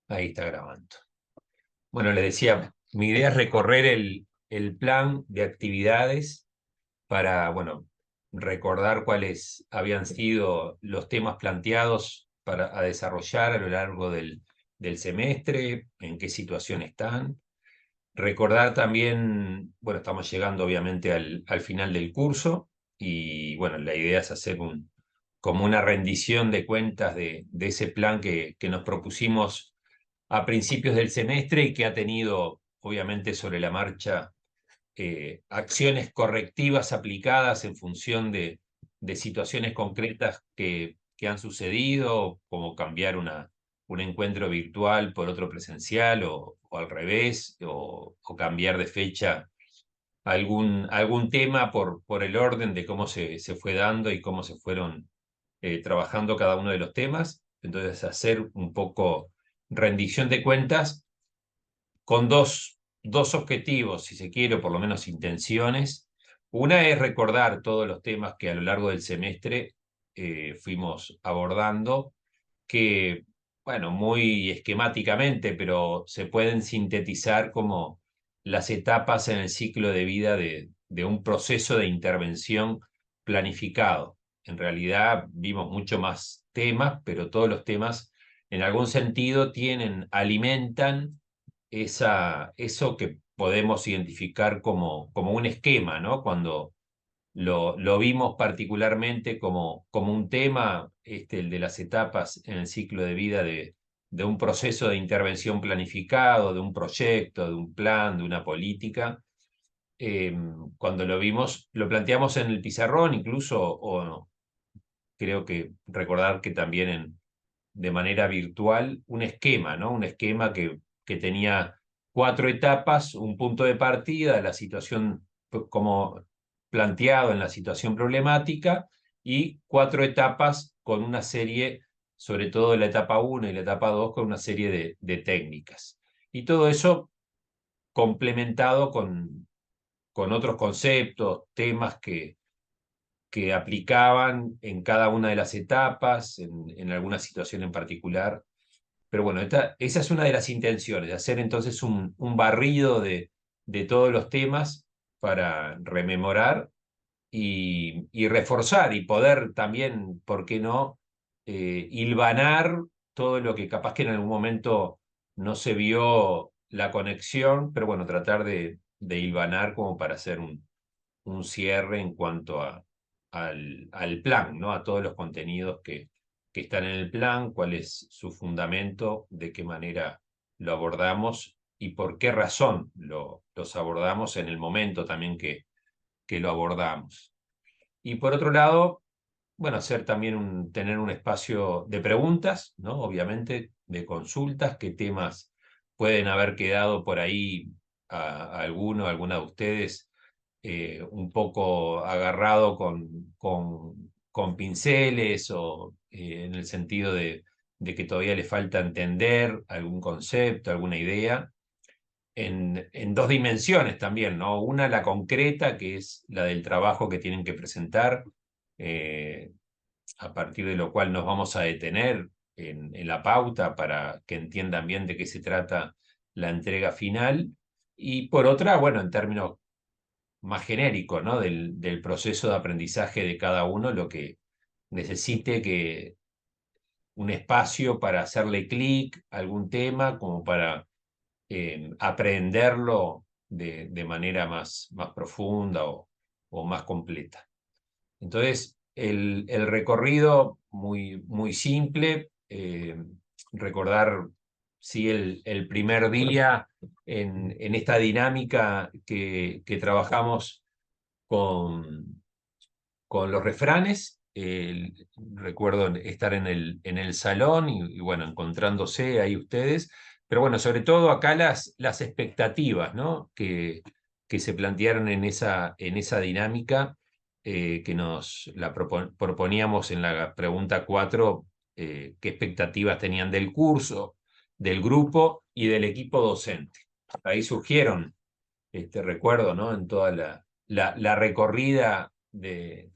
Ahí está grabando. Bueno, les decía, mi idea es recorrer el plan de actividades para, bueno, recordar cuáles habían sido los temas planteados a desarrollar a lo largo del semestre, en qué situación están. Recordar también, bueno, estamos llegando obviamente al final del curso y, bueno, la idea es hacer como una rendición de cuentas de ese plan que nos propusimos a principios del semestre y que ha tenido, obviamente, sobre la marcha acciones correctivas aplicadas en función de situaciones concretas que han sucedido, como cambiar un encuentro virtual por otro presencial o al revés, o cambiar de fecha algún tema por el orden de cómo se fue dando y cómo se fueron trabajando cada uno de los temas. Entonces, hacer un poco rendición de cuentas con dos objetivos, si se quiere, o por lo menos intenciones. Una es recordar todos los temas que a lo largo del semestre fuimos abordando, que, bueno, muy esquemáticamente, pero se pueden sintetizar como las etapas en el ciclo de vida de un proceso de intervención planificado. En realidad vimos mucho más temas, pero todos los temas en algún sentido alimentan eso que podemos identificar como un esquema, ¿no? Cuando lo vimos particularmente como un tema, el de las etapas en el ciclo de vida de un proceso de intervención planificado, de un proyecto, de un plan, de una política. Eh, Cuando lo vimos, lo planteamos en el pizarrón, incluso, o creo que recordar que también de manera virtual, un esquema, ¿no? Un esquema que tenía cuatro etapas, un punto de partida, la situación como planteado en la situación problemática, y cuatro etapas con una serie, sobre todo la etapa 1 y la etapa 2, con una serie de técnicas. Y todo eso complementado con otros conceptos, temas que aplicaban en cada una de las etapas, en alguna situación en particular. Pero bueno, esa es una de las intenciones, de hacer entonces un barrido de todos los temas para rememorar y reforzar y poder también, ¿por qué no?, hilvanar todo lo que capaz que en algún momento no se vio la conexión, pero bueno, tratar de hilvanar como para hacer un cierre en cuanto al plan, ¿no? A todos los contenidos que están en el plan, cuál es su fundamento, de qué manera lo abordamos y por qué razón los abordamos en el momento también que lo abordamos. Y por otro lado, bueno, hacer también tener un espacio de preguntas, ¿no? Obviamente, de consultas, qué temas pueden haber quedado por ahí a alguna de ustedes un poco agarrado con pinceles o en el sentido de que todavía le falta entender algún concepto, alguna idea, en dos dimensiones también, ¿no? Una, la concreta, que es la del trabajo que tienen que presentar, eh, a partir de lo cual nos vamos a detener en la pauta para que entiendan bien de qué se trata la entrega final. Y por otra, bueno, en términos más genérico, ¿no? Del proceso de aprendizaje de cada uno, lo que necesite que un espacio para hacerle clic a algún tema, como para aprenderlo de manera más profunda o más completa. Entonces, el recorrido muy simple, recordar, sí, el primer día en esta dinámica que trabajamos con los refranes. Recuerdo estar en el salón y, bueno, encontrándose ahí ustedes, pero bueno, sobre todo acá las expectativas, ¿no? Que se plantearon en esa dinámica que nos la proponíamos en la pregunta 4, qué expectativas tenían del curso, del grupo y del equipo docente. Ahí surgieron, recuerdo, ¿no? En toda la recorrida de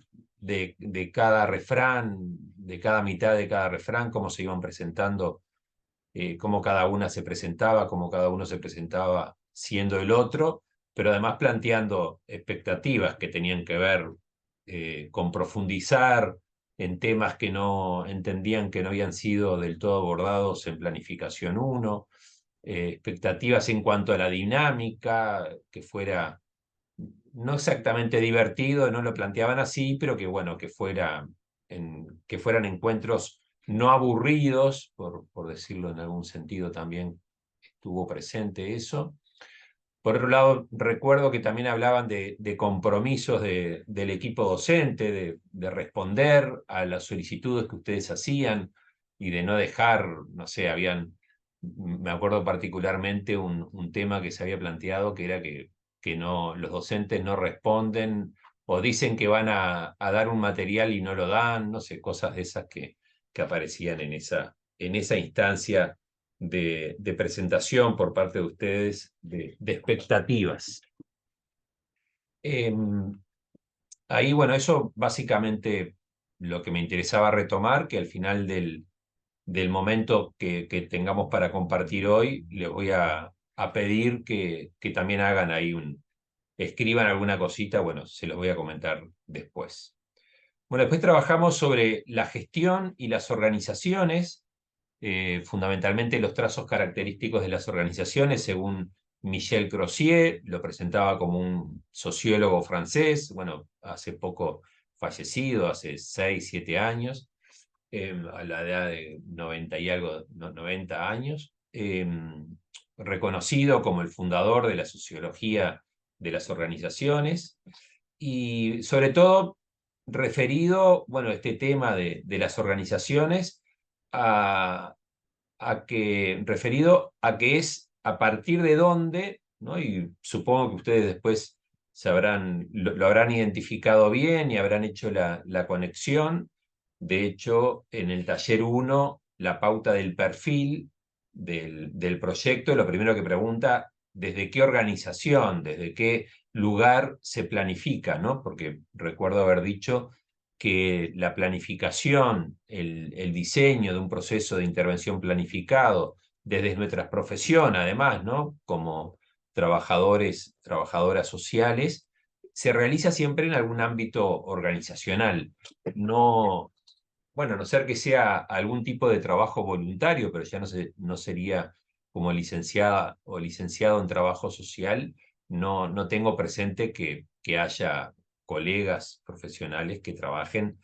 cada refrán, de cada mitad de cada refrán, cómo se iban presentando cómo cada una se presentaba, cómo cada uno se presentaba siendo el otro, pero además planteando expectativas que tenían que ver con profundizar en temas que no entendían que no habían sido del todo abordados en Planificación 1, expectativas en cuanto a la dinámica, que fuera no exactamente divertido, no lo planteaban así, pero que bueno, que fueran encuentros no aburridos, por decirlo en algún sentido también estuvo presente eso. Por otro lado, recuerdo que también hablaban de compromisos del equipo docente, de responder a las solicitudes que ustedes hacían y de no dejar, no sé, me acuerdo particularmente un tema que se había planteado que era que no, los docentes no responden o dicen que van a dar un material y no lo dan, no sé, cosas de esas que aparecían en esa instancia de presentación por parte de ustedes de expectativas. Ahí, bueno, eso básicamente lo que me interesaba retomar, que al final del momento que tengamos para compartir hoy, les voy a pedir que también hagan ahí escriban alguna cosita, bueno, se los voy a comentar después. Bueno, después trabajamos sobre la gestión y las organizaciones, fundamentalmente los trazos característicos de las organizaciones, según Michel Crozier, lo presentaba como un sociólogo francés, bueno, hace poco fallecido, hace 6, 7 años, a la edad de 90 y algo, 90 años, reconocido como el fundador de la sociología de las organizaciones y sobre todo referido, bueno, este tema de las organizaciones a, referido a que es a partir de dónde, ¿no? Y supongo que ustedes después lo habrán identificado bien y habrán hecho la conexión. De hecho, en el taller 1, la pauta del perfil del proyecto, lo primero que pregunta, ¿desde qué organización, desde qué lugar se planifica, ¿no? Porque recuerdo haber dicho que la planificación, el diseño de un proceso de intervención planificado desde nuestra profesión, además, ¿no? Como trabajadores, trabajadoras sociales, se realiza siempre en algún ámbito organizacional. No, bueno, a no ser que sea algún tipo de trabajo voluntario, pero ya no sería como licenciada o licenciado en trabajo social, no tengo presente que haya colegas profesionales que trabajen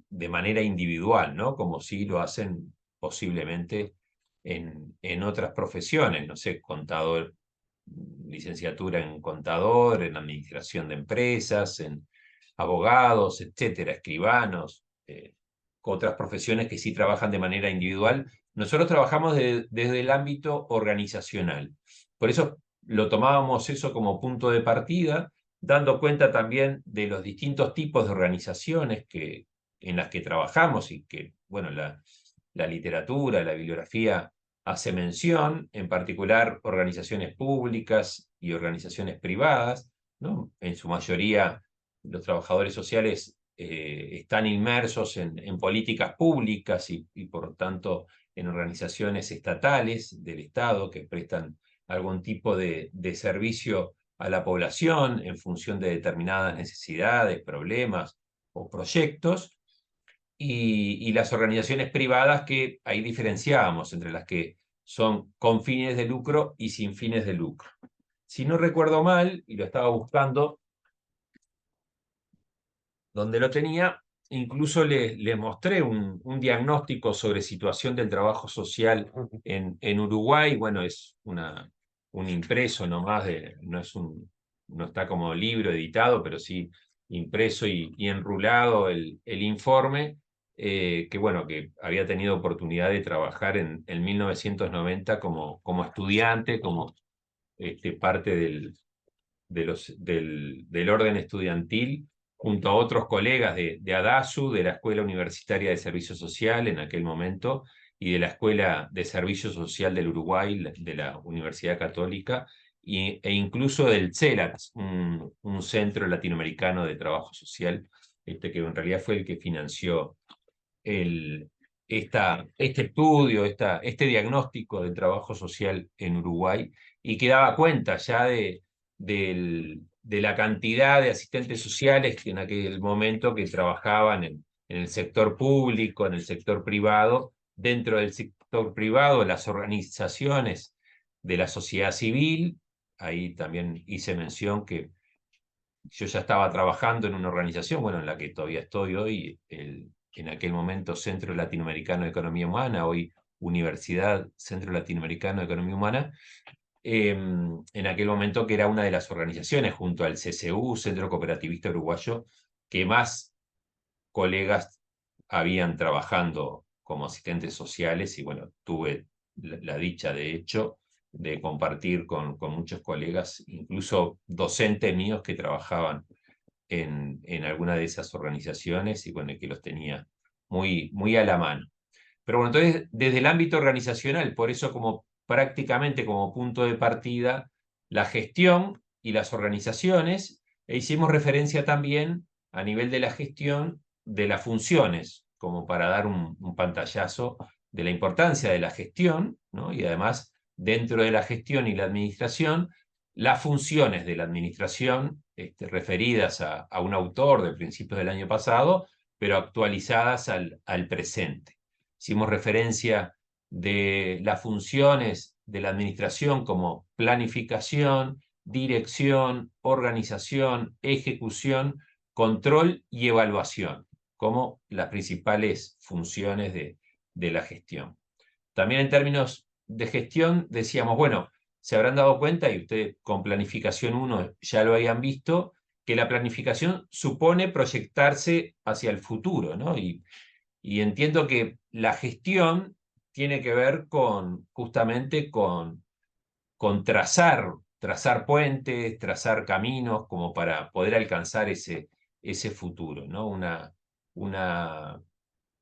de manera individual, ¿no? Como si lo hacen posiblemente en otras profesiones, no sé, contador, licenciatura en contador, en administración de empresas, en abogados, etcétera, escribanos, otras profesiones que sí trabajan de manera individual. Nosotros trabajamos desde el ámbito organizacional. Por eso lo tomábamos eso como punto de partida, dando cuenta también de los distintos tipos de organizaciones en las que trabajamos y que, bueno, la literatura, la bibliografía hace mención, en particular organizaciones públicas y organizaciones privadas, ¿no? En su mayoría los trabajadores sociales están inmersos en políticas públicas y por tanto en organizaciones estatales del Estado que prestan algún tipo de servicio a la población en función de determinadas necesidades, problemas o proyectos, y las organizaciones privadas que ahí diferenciábamos entre las que son con fines de lucro y sin fines de lucro. Si no recuerdo mal, y lo estaba buscando, donde lo tenía, incluso le mostré un diagnóstico sobre situación del trabajo social en Uruguay. Bueno, es un impreso nomás, no está como libro editado, pero sí impreso y enrulado el informe, que bueno, que había tenido oportunidad de trabajar en 1990 como estudiante, como parte del orden estudiantil, junto a otros colegas de ADASU, de la Escuela Universitaria de Servicio Social en aquel momento, y de la Escuela de Servicio Social del Uruguay, de la Universidad Católica, e incluso del CELAC, un centro latinoamericano de trabajo social, que en realidad fue el que financió el, este estudio, este diagnóstico del trabajo social en Uruguay, y que daba cuenta ya de la cantidad de asistentes sociales que en aquel momento que trabajaban en el sector público, en el sector privado, dentro del sector privado, las organizaciones de la sociedad civil. Ahí también hice mención que yo ya estaba trabajando en una organización, bueno, en la que todavía estoy hoy, en aquel momento Centro Latinoamericano de Economía Humana, hoy Universidad Centro Latinoamericano de Economía Humana, en aquel momento que era una de las organizaciones junto al CCU, Centro Cooperativista Uruguayo, que más colegas habían trabajando como asistentes sociales, y bueno, tuve la dicha, de hecho, de compartir con muchos colegas, incluso docentes míos que trabajaban en alguna de esas organizaciones, y bueno, que los tenía muy a la mano. Pero bueno, entonces, desde el ámbito organizacional, por eso como prácticamente como punto de partida, la gestión y las organizaciones, e hicimos referencia también a nivel de la gestión de las funciones, como para dar un pantallazo de la importancia de la gestión, ¿no? Y además, dentro de la gestión y la administración, las funciones de la administración, referidas a un autor de principios del año pasado, pero actualizadas al presente. Hicimos referencia de las funciones de la administración como planificación, dirección, organización, ejecución, control y evaluación, como las principales funciones de la gestión. También en términos de gestión decíamos, bueno, se habrán dado cuenta, y ustedes con planificación 1 ya lo habían visto, que la planificación supone proyectarse hacia el futuro, ¿no? Y entiendo que la gestión tiene que ver justamente con trazar puentes, trazar caminos como para poder alcanzar ese futuro, ¿no? Una,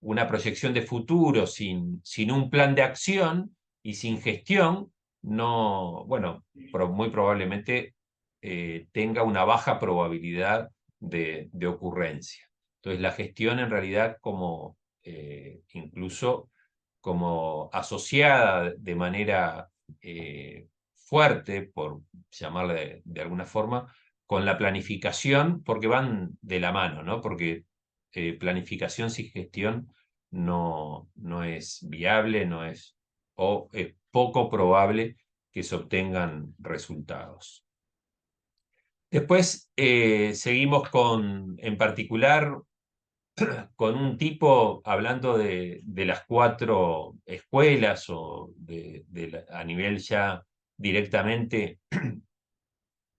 una proyección de futuro sin un plan de acción y sin gestión, no, bueno, muy probablemente tenga una baja probabilidad de ocurrencia. Entonces, la gestión en realidad incluso como asociada de manera fuerte, por llamarla de alguna forma, con la planificación, porque van de la mano, ¿no? Porque planificación sin gestión no es viable, o es poco probable que se obtengan resultados. Después seguimos en particular, con un tipo hablando de las 4 escuelas, o a nivel ya directamente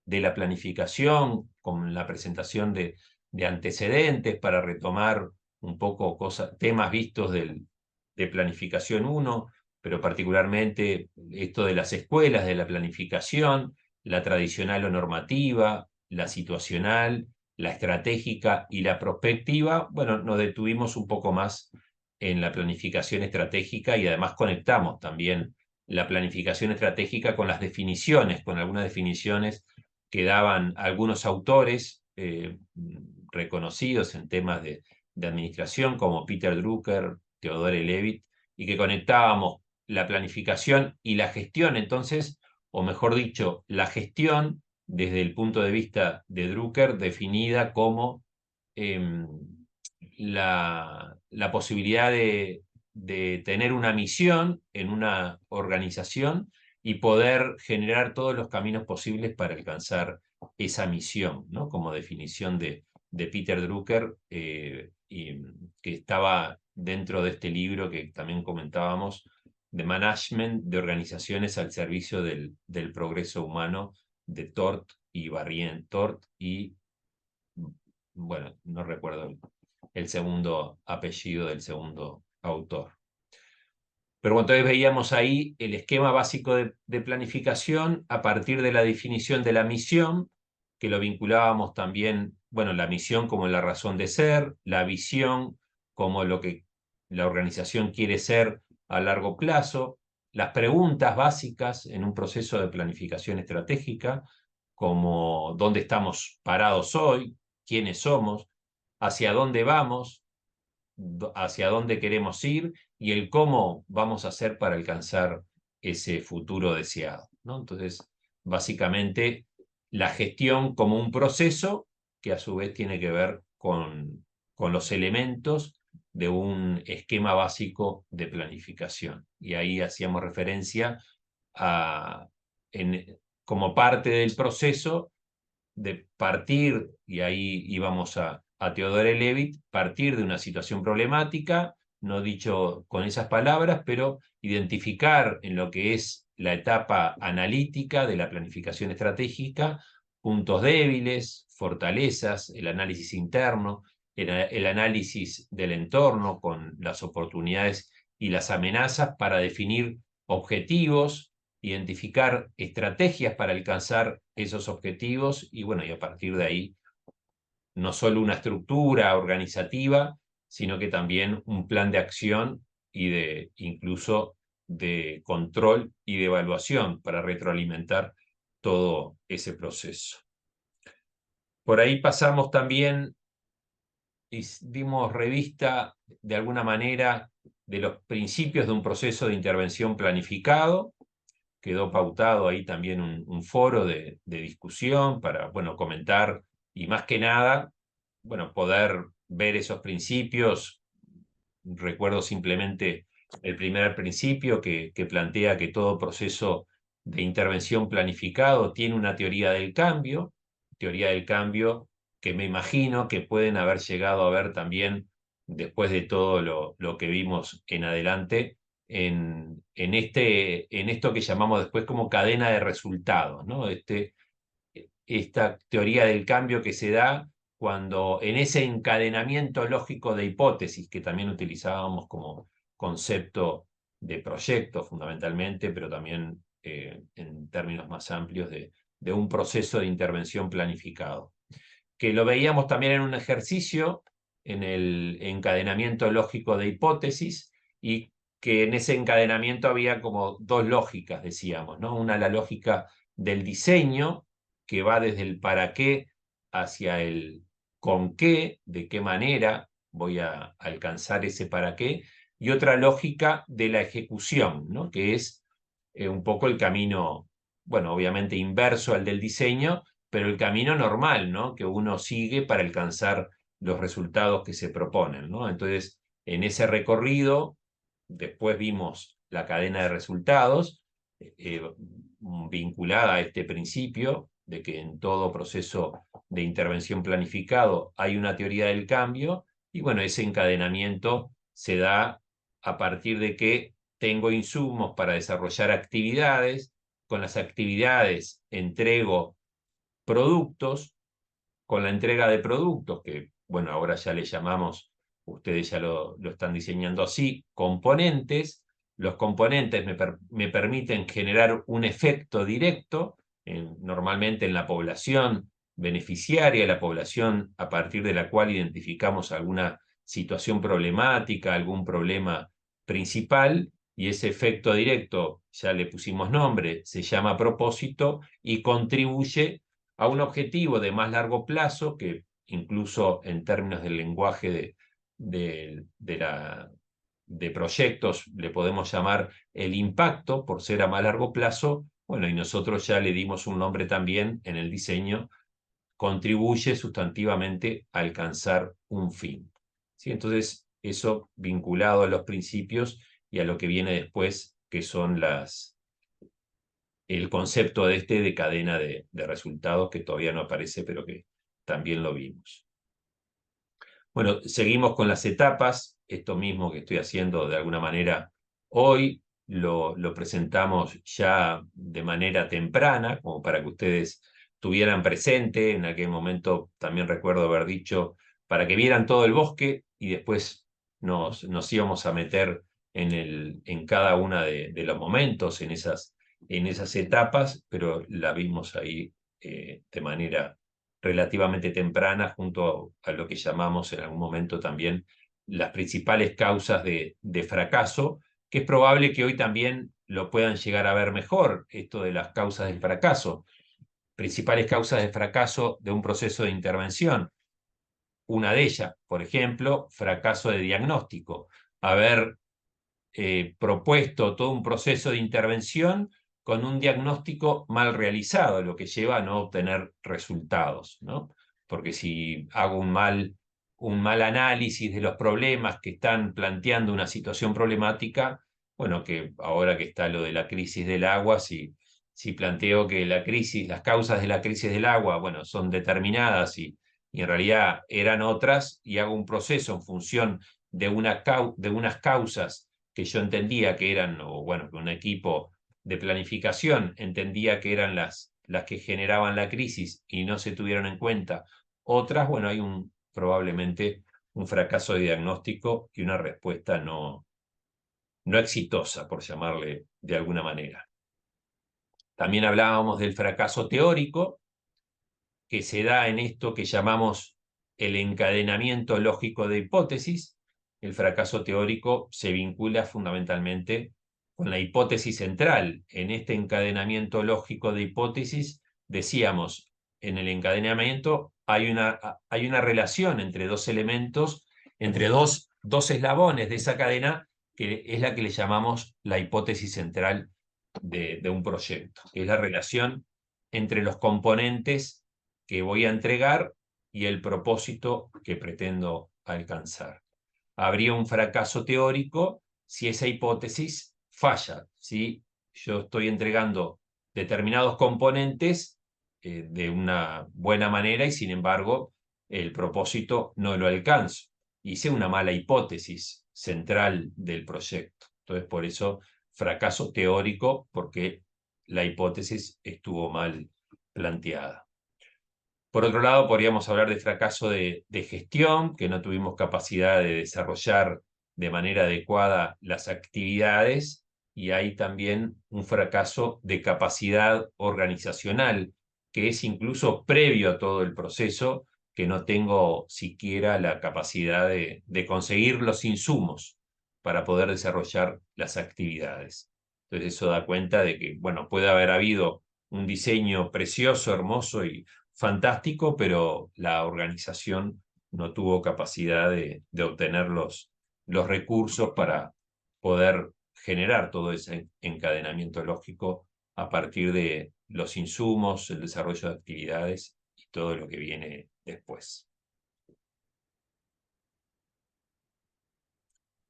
de la planificación, con la presentación de antecedentes para retomar un poco temas vistos de planificación 1, pero particularmente esto de las escuelas de la planificación, la tradicional o normativa, la situacional, la estratégica y la prospectiva. Bueno, nos detuvimos un poco más en la planificación estratégica, y además conectamos también la planificación estratégica con las definiciones, con algunas definiciones que daban algunos autores reconocidos en temas de administración, como Peter Drucker, Theodore Levitt, y que conectábamos la planificación y la gestión. Entonces, o mejor dicho, la gestión desde el punto de vista de Drucker, definida como la posibilidad de tener una misión en una organización y poder generar todos los caminos posibles para alcanzar esa misión, ¿no? Como definición de Peter Drucker, que estaba dentro de este libro que también comentábamos, de Management de Organizaciones al Servicio del Progreso Humano, de Tort y Barrien. Tort y, bueno, no recuerdo el segundo apellido del segundo autor. Pero bueno, entonces veíamos ahí el esquema básico de planificación a partir de la definición de la misión, que lo vinculábamos también, bueno, la misión como la razón de ser, la visión como lo que la organización quiere ser a largo plazo, las preguntas básicas en un proceso de planificación estratégica, como dónde estamos parados hoy, quiénes somos, hacia dónde vamos, hacia dónde queremos ir y el cómo vamos a hacer para alcanzar ese futuro deseado, ¿no? Entonces, básicamente, la gestión como un proceso que a su vez tiene que ver con los elementos de un esquema básico de planificación. Y ahí hacíamos referencia a, como parte del proceso de partir, y ahí íbamos a Theodore Levitt, partir de una situación problemática, no dicho con esas palabras, pero identificar en lo que es la etapa analítica de la planificación estratégica, puntos débiles, fortalezas, el análisis interno, el análisis del entorno con las oportunidades y las amenazas para definir objetivos, identificar estrategias para alcanzar esos objetivos y bueno, y a partir de ahí no solo una estructura organizativa, sino que también un plan de acción y de incluso de control y de evaluación para retroalimentar todo ese proceso. Por ahí pasamos también y dimos revista de alguna manera de los principios de un proceso de intervención planificado. Quedó pautado ahí también un foro de discusión para, bueno, comentar y más que nada, bueno, poder ver esos principios. Recuerdo simplemente el primer principio que plantea que todo proceso de intervención planificado tiene una teoría del cambio que me imagino que pueden haber llegado a ver también después de todo lo que vimos en adelante en esto que llamamos después como cadena de resultados, ¿no? Esta teoría del cambio que se da cuando en ese encadenamiento lógico de hipótesis, que también utilizábamos como concepto de proyecto fundamentalmente, pero también en términos más amplios de un proceso de intervención planificado, que lo veíamos también en un ejercicio, en el encadenamiento lógico de hipótesis, y que en ese encadenamiento había como dos lógicas, decíamos, ¿no? Una, la lógica del diseño, que va desde el para qué hacia el con qué, de qué manera voy a alcanzar ese para qué, y otra lógica de la ejecución, ¿no? Que es un poco el camino, bueno, obviamente inverso al del diseño, pero el camino normal, ¿no? Que uno sigue para alcanzar los resultados que se proponen, ¿no? Entonces, en ese recorrido, después vimos la cadena de resultados vinculada a este principio de que en todo proceso de intervención planificado hay una teoría del cambio y bueno, ese encadenamiento se da a partir de que tengo insumos para desarrollar actividades, con las actividades entrego productos, con la entrega de productos, que bueno, ahora ya le llamamos, ustedes ya lo están diseñando así, componentes. Los componentes me permiten generar un efecto directo, normalmente en la población beneficiaria, la población a partir de la cual identificamos alguna situación problemática, algún problema principal, y ese efecto directo, ya le pusimos nombre, se llama propósito y contribuye a un objetivo de más largo plazo, que incluso en términos del lenguaje de proyectos le podemos llamar el impacto por ser a más largo plazo. Bueno, y nosotros ya le dimos un nombre también en el diseño, contribuye sustantivamente a alcanzar un fin. ¿Sí? Entonces, eso vinculado a los principios y a lo que viene después, que son el concepto de cadena de resultados, que todavía no aparece, pero que también lo vimos. Bueno, seguimos con las etapas. Esto mismo que estoy haciendo de alguna manera hoy, lo presentamos ya de manera temprana, como para que ustedes tuvieran presente. En aquel momento también recuerdo haber dicho, para que vieran todo el bosque y después nos íbamos a meter en cada uno de los momentos, en esas etapas, pero la vimos ahí de manera relativamente temprana, junto a lo que llamamos en algún momento también las principales causas de fracaso, que es probable que hoy también lo puedan llegar a ver mejor, esto de las causas del fracaso. Principales causas de fracaso de un proceso de intervención. una de ellas, por ejemplo, fracaso de diagnóstico, haber propuesto todo un proceso de intervención con un diagnóstico mal realizado, lo que lleva a no obtener resultados, ¿no? Porque si hago un mal análisis de los problemas que están planteando una situación problemática, bueno, que ahora que está lo de la crisis del agua, si planteo que las causas de la crisis del agua, bueno, son determinadas y en realidad eran otras, y hago un proceso en función de unas causas que yo entendía que eran, o bueno, que un equipo de planificación entendía que eran las que generaban la crisis y no se tuvieron en cuenta otras, bueno, hay probablemente un fracaso de diagnóstico y una respuesta no exitosa, por llamarle de alguna manera. También hablábamos del fracaso teórico, que se da en esto que llamamos el encadenamiento lógico de hipótesis. El fracaso teórico se vincula fundamentalmente con la hipótesis central. En este encadenamiento lógico de hipótesis, decíamos, en el encadenamiento hay una relación entre dos elementos, entre dos eslabones de esa cadena, que es la que le llamamos la hipótesis central de un proyecto, que es la relación entre los componentes que voy a entregar y el propósito que pretendo alcanzar. Habría un fracaso teórico si esa hipótesis falla, si yo estoy entregando determinados componentes de una buena manera y sin embargo el propósito no lo alcanzo. Hice una mala hipótesis central del proyecto. Entonces, por eso, fracaso teórico, porque la hipótesis estuvo mal planteada. Por otro lado, podríamos hablar de fracaso de gestión, que no tuvimos capacidad de desarrollar de manera adecuada las actividades, y hay también un fracaso de capacidad organizacional, que es incluso previo a todo el proceso, que no tengo siquiera la capacidad de conseguir los insumos para poder desarrollar las actividades. Entonces eso da cuenta de que, bueno, puede haber habido un diseño precioso, hermoso y fantástico, pero la organización no tuvo capacidad de obtener los recursos para poder generar todo ese encadenamiento lógico a partir de los insumos, el desarrollo de actividades y todo lo que viene después.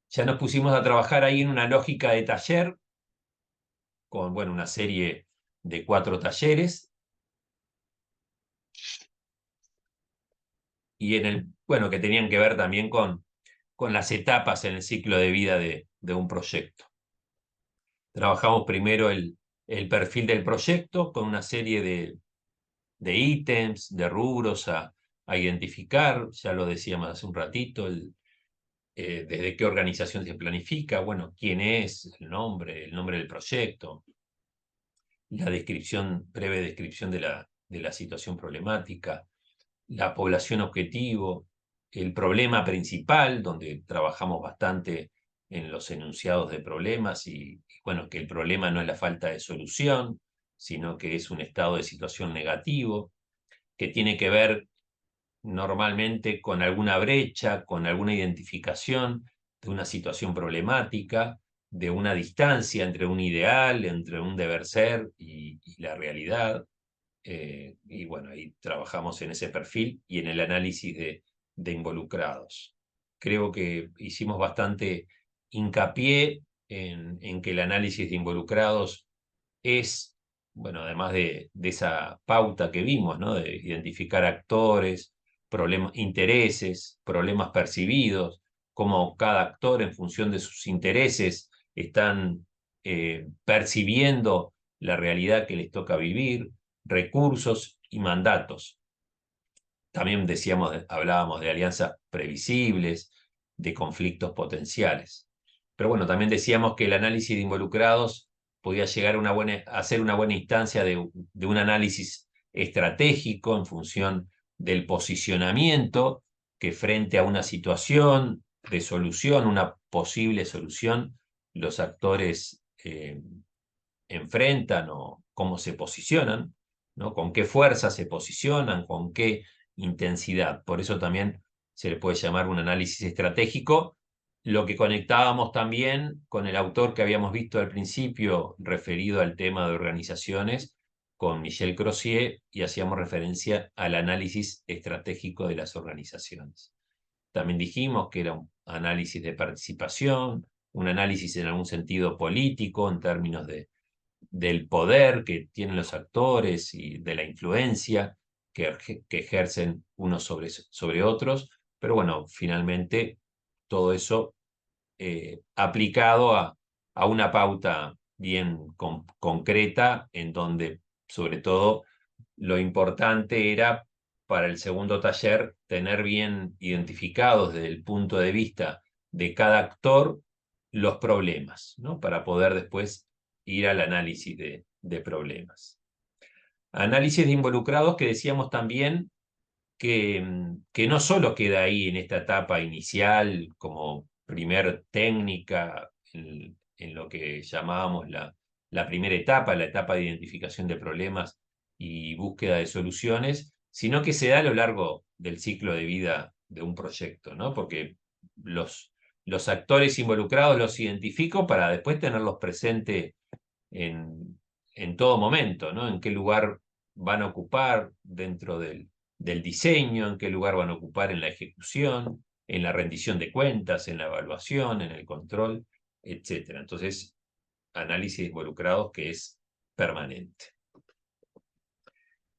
Ya nos pusimos a trabajar ahí en una lógica de taller, con bueno, una serie de 4 talleres, y bueno, que tenían que ver también con las etapas en el ciclo de vida de un proyecto. Trabajamos primero el perfil del proyecto con una serie de ítems, de rubros a identificar, ya lo decíamos hace un ratito, desde qué organización se planifica, bueno, quién es, el nombre del proyecto, la descripción, breve descripción de la situación problemática, la población objetivo, el problema principal, donde trabajamos bastante en los enunciados de problemas y bueno, que el problema no es la falta de solución, sino que es un estado de situación negativo, que tiene que ver normalmente con alguna brecha, con alguna identificación de una situación problemática, de una distancia entre un ideal, entre un deber ser y la realidad. Y bueno, ahí trabajamos en ese perfil y en el análisis de involucrados. Creo que hicimos bastante hincapié en que el análisis de involucrados es, bueno, además de esa pauta que vimos, ¿no? De identificar actores, problemas, intereses, problemas percibidos, cómo cada actor en función de sus intereses están percibiendo la realidad que les toca vivir, recursos y mandatos. También hablábamos de alianzas previsibles, de conflictos potenciales. Pero bueno, también decíamos que el análisis de involucrados podía llegar a ser una buena instancia de un análisis estratégico en función del posicionamiento que frente a una situación de solución, una posible solución, los actores enfrentan o cómo se posicionan, ¿no? Con qué fuerza se posicionan, con qué intensidad. Por eso también se le puede llamar un análisis estratégico. Lo que conectábamos también con el autor que habíamos visto al principio, referido al tema de organizaciones, con Michel Crozier, y hacíamos referencia al análisis estratégico de las organizaciones. También dijimos que era un análisis de participación, un análisis en algún sentido político, en términos del poder que tienen los actores y de la influencia que ejercen unos sobre otros, pero bueno, finalmente todo eso aplicado a una pauta bien concreta, en donde sobre todo lo importante era para el segundo taller tener bien identificados desde el punto de vista de cada actor los problemas, ¿no? Para poder después ir al análisis de problemas. Análisis de involucrados que decíamos también que no solo queda ahí en esta etapa inicial como primer técnica en lo que llamábamos la primera etapa, la etapa de identificación de problemas y búsqueda de soluciones, sino que se da a lo largo del ciclo de vida de un proyecto, ¿no? Porque los actores involucrados los identifico para después tenerlos presentes en todo momento, ¿no? En qué lugar van a ocupar dentro del diseño, en qué lugar van a ocupar en la ejecución, en la rendición de cuentas, en la evaluación, en el control, etc. Entonces, análisis de involucrados que es permanente.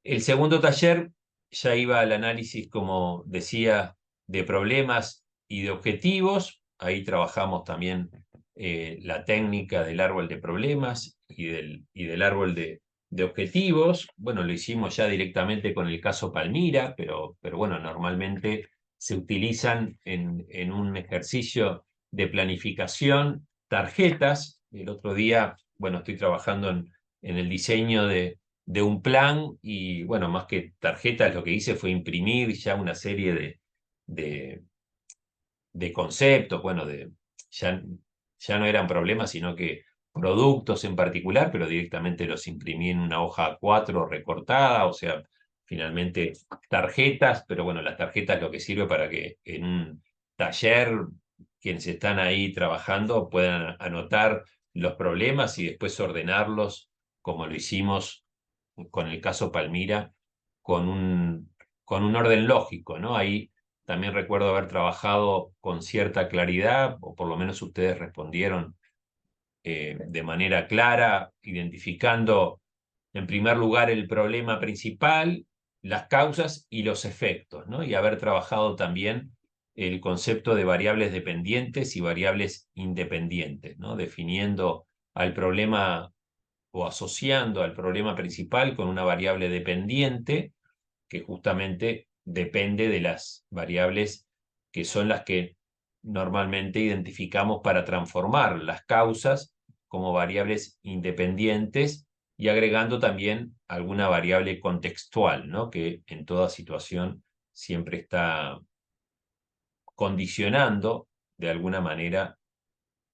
El segundo taller ya iba al análisis, como decía, de problemas y de objetivos. Ahí trabajamos también la técnica del árbol de problemas y del árbol de objetivos. Bueno, lo hicimos ya directamente con el caso Palmira, pero bueno, normalmente se utilizan en un ejercicio de planificación tarjetas. El otro día, bueno, estoy trabajando en el diseño de un plan y, bueno, más que tarjetas, lo que hice fue imprimir ya una serie de, de conceptos, bueno, ya no eran problemas, sino que productos en particular, pero directamente los imprimí en una hoja A4 recortada, o sea, finalmente tarjetas, pero bueno, las tarjetas lo que sirve para que en un taller quienes están ahí trabajando puedan anotar los problemas y después ordenarlos como lo hicimos con el caso Palmira, con un orden lógico, ¿no? Ahí también recuerdo haber trabajado con cierta claridad, o por lo menos ustedes respondieron de manera clara, identificando en primer lugar el problema principal, las causas y los efectos, ¿no? Y haber trabajado también el concepto de variables dependientes y variables independientes, ¿no? Definiendo al problema o asociando al problema principal con una variable dependiente que justamente depende de las variables que son las que normalmente identificamos para transformar las causas como variables independientes y agregando también alguna variable contextual, ¿no? Que en toda situación siempre está condicionando de alguna manera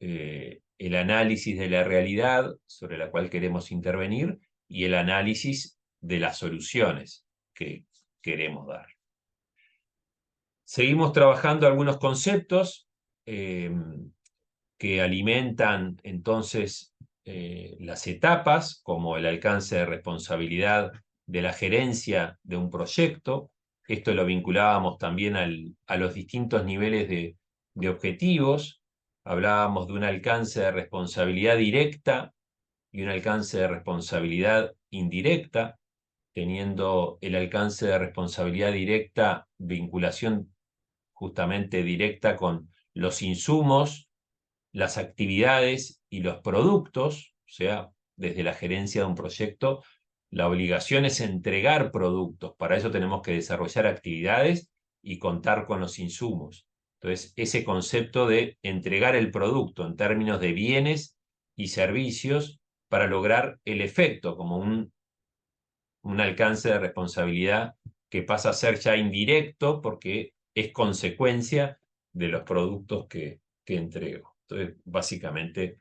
el análisis de la realidad sobre la cual queremos intervenir y el análisis de las soluciones que queremos dar. Seguimos trabajando algunos conceptos que alimentan entonces las etapas, como el alcance de responsabilidad de la gerencia de un proyecto. Esto lo vinculábamos también a los distintos niveles de objetivos. Hablábamos de un alcance de responsabilidad directa y un alcance de responsabilidad indirecta, teniendo el alcance de responsabilidad directa vinculación justamente directa con los insumos, las actividades y los productos, o sea, desde la gerencia de un proyecto, la obligación es entregar productos. Para eso tenemos que desarrollar actividades y contar con los insumos. Entonces, ese concepto de entregar el producto en términos de bienes y servicios para lograr el efecto como un alcance de responsabilidad que pasa a ser ya indirecto porque es consecuencia de los productos que entrego. Entonces, básicamente,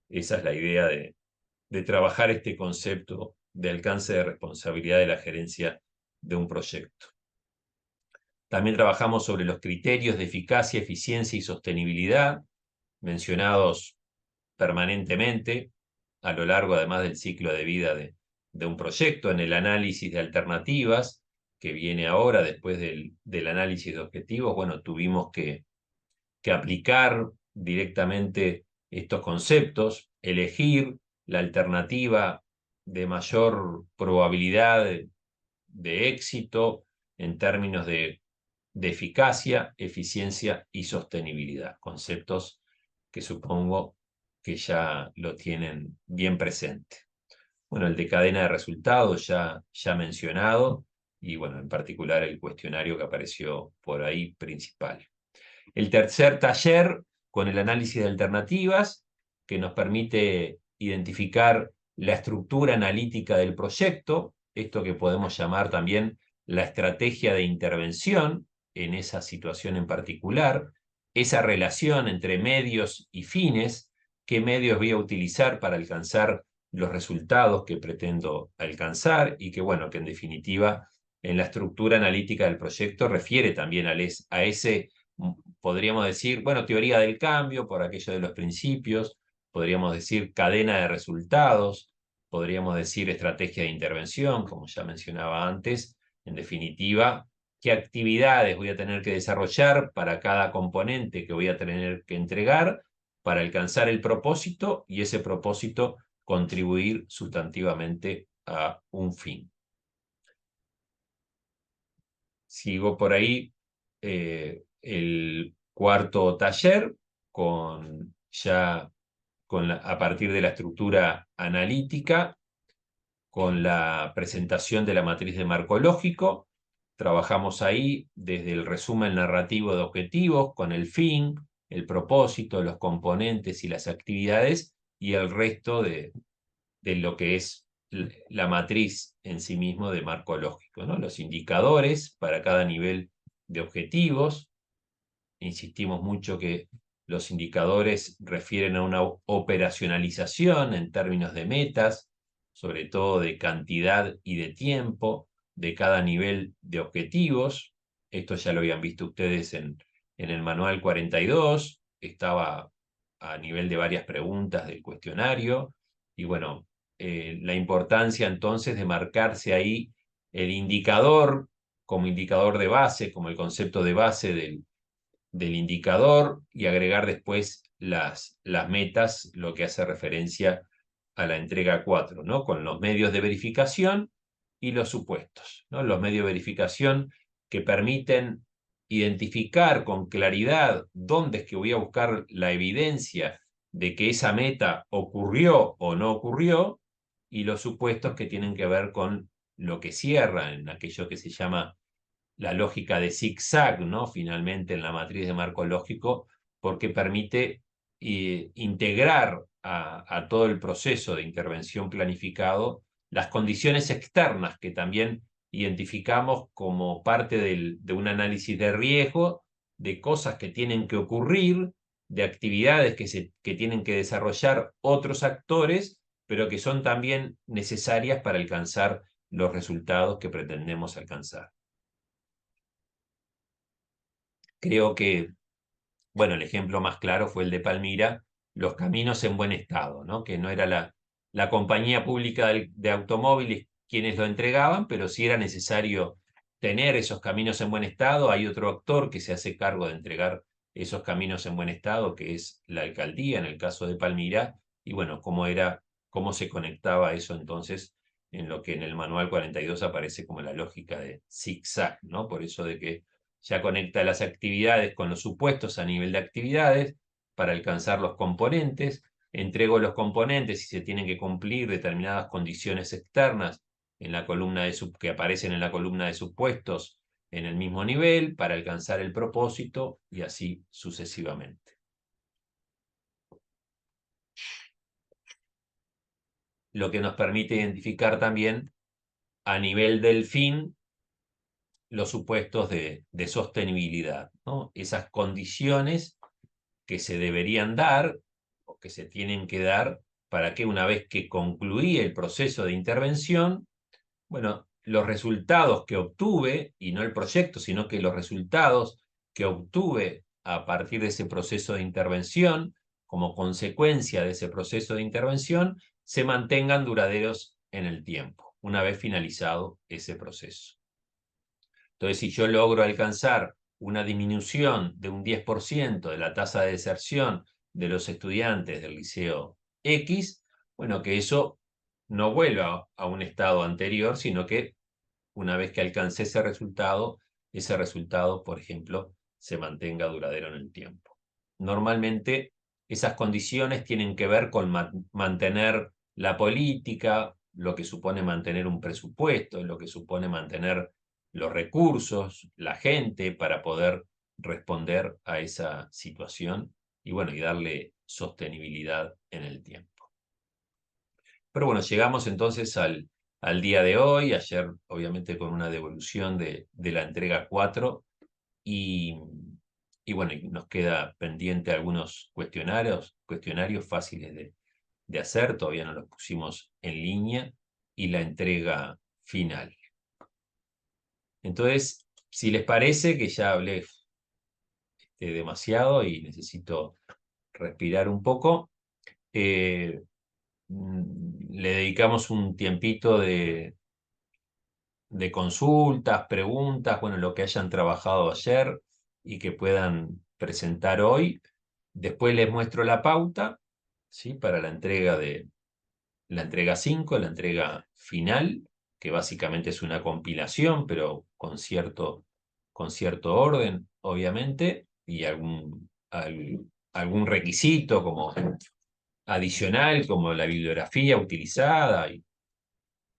esa es la idea de trabajar este concepto de alcance de responsabilidad de la gerencia de un proyecto. También trabajamos sobre los criterios de eficacia, eficiencia y sostenibilidad, mencionados permanentemente a lo largo, además del ciclo de vida de un proyecto, en el análisis de alternativas, que viene ahora después del análisis de objetivos. Bueno, tuvimos que aplicar directamente estos conceptos, elegir la alternativa de mayor probabilidad de éxito en términos de eficacia, eficiencia y sostenibilidad, conceptos que supongo que ya lo tienen bien presente. Bueno, el de cadena de resultados ya mencionado, y bueno, en particular el cuestionario que apareció por ahí principal. El tercer taller con el análisis de alternativas, que nos permite identificar la estructura analítica del proyecto, esto que podemos llamar también la estrategia de intervención en esa situación en particular, esa relación entre medios y fines, qué medios voy a utilizar para alcanzar los resultados que pretendo alcanzar y que, bueno, que en definitiva en la estructura analítica del proyecto refiere también a ese, podríamos decir, bueno, teoría del cambio por aquello de los principios, podríamos decir cadena de resultados, podríamos decir estrategia de intervención, como ya mencionaba antes, en definitiva, qué actividades voy a tener que desarrollar para cada componente que voy a tener que entregar para alcanzar el propósito y ese propósito contribuir sustantivamente a un fin. Sigo por ahí el cuarto taller a partir de la estructura analítica, con la presentación de la matriz de marco lógico. Trabajamos ahí desde el resumen narrativo de objetivos, con el fin, el propósito, los componentes y las actividades, y el resto de lo que es la matriz en sí mismo de marco lógico, ¿no? Los indicadores para cada nivel de objetivos. Insistimos mucho que los indicadores refieren a una operacionalización en términos de metas, sobre todo de cantidad y de tiempo de cada nivel de objetivos. Esto ya lo habían visto ustedes en el manual 42, estaba a nivel de varias preguntas del cuestionario, y bueno, la importancia entonces de marcarse ahí el indicador como indicador de base, como el concepto de base del indicador, y agregar después las metas, lo que hace referencia a la entrega 4, ¿no? Con los medios de verificación y los supuestos, ¿no? Los medios de verificación que permiten identificar con claridad dónde es que voy a buscar la evidencia de que esa meta ocurrió o no ocurrió, y los supuestos que tienen que ver con lo que cierra en aquello que se llama la lógica de zigzag, ¿no? Finalmente en la matriz de marco lógico, porque permite integrar a todo el proceso de intervención planificado las condiciones externas que también identificamos como parte de un análisis de riesgo, de cosas que tienen que ocurrir, de actividades que tienen que desarrollar otros actores, pero que son también necesarias para alcanzar los resultados que pretendemos alcanzar. Creo que, bueno, el ejemplo más claro fue el de Palmira, los caminos en buen estado, ¿no? Que no era la compañía pública de automóviles quienes lo entregaban, pero sí era necesario tener esos caminos en buen estado. Hay otro actor que se hace cargo de entregar esos caminos en buen estado, que es la alcaldía, en el caso de Palmira, y bueno, cómo se conectaba eso entonces en lo que en el manual 42 aparece como la lógica de zigzag, ¿no? Por eso de que ya conecta las actividades con los supuestos a nivel de actividades para alcanzar los componentes. Entrego los componentes y se tienen que cumplir determinadas condiciones externas en la columna que aparecen en la columna de supuestos en el mismo nivel para alcanzar el propósito, y así sucesivamente. Lo que nos permite identificar también a nivel del fin los supuestos de sostenibilidad, ¿no? Esas condiciones que se deberían dar o que se tienen que dar para que una vez que concluí el proceso de intervención, bueno, los resultados que obtuve, y no el proyecto, sino que los resultados que obtuve a partir de ese proceso de intervención, como consecuencia de ese proceso de intervención, se mantengan duraderos en el tiempo, una vez finalizado ese proceso. Entonces, si yo logro alcanzar una disminución de un 10% de la tasa de deserción de los estudiantes del liceo X, bueno, que eso no vuelva a un estado anterior, sino que una vez que alcance ese resultado, por ejemplo, se mantenga duradero en el tiempo. Normalmente esas condiciones tienen que ver con mantener la política, lo que supone mantener un presupuesto, lo que supone mantener los recursos, la gente para poder responder a esa situación y bueno, y darle sostenibilidad en el tiempo. Pero bueno, llegamos entonces al día de hoy, ayer obviamente con una devolución de la entrega 4 y, y bueno, y nos queda pendiente algunos cuestionarios fáciles de hacer, todavía no los pusimos en línea y la entrega final. Entonces, si les parece que ya hablé demasiado y necesito respirar un poco, le dedicamos un tiempito de consultas, preguntas, bueno, lo que hayan trabajado ayer y que puedan presentar hoy. Después les muestro la pauta, ¿sí? Para la entrega 5, la entrega final, que básicamente es una compilación, pero con cierto orden, obviamente, y algún requisito como adicional, como la bibliografía utilizada, y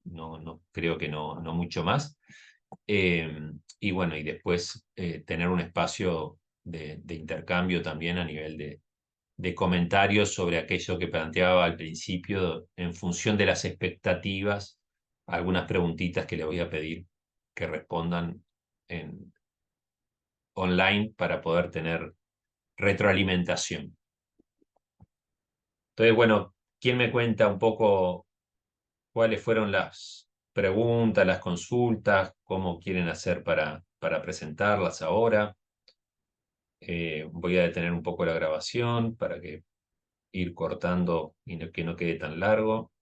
no creo que no mucho más. Y bueno, y después tener un espacio de intercambio también a nivel de comentarios sobre aquello que planteaba al principio en función de las expectativas, algunas preguntitas que le voy a pedir que respondan online para poder tener retroalimentación. Entonces, bueno, ¿quién me cuenta un poco cuáles fueron las preguntas, las consultas, cómo quieren hacer para presentarlas ahora? Voy a detener un poco la grabación para ir cortando y que no quede tan largo.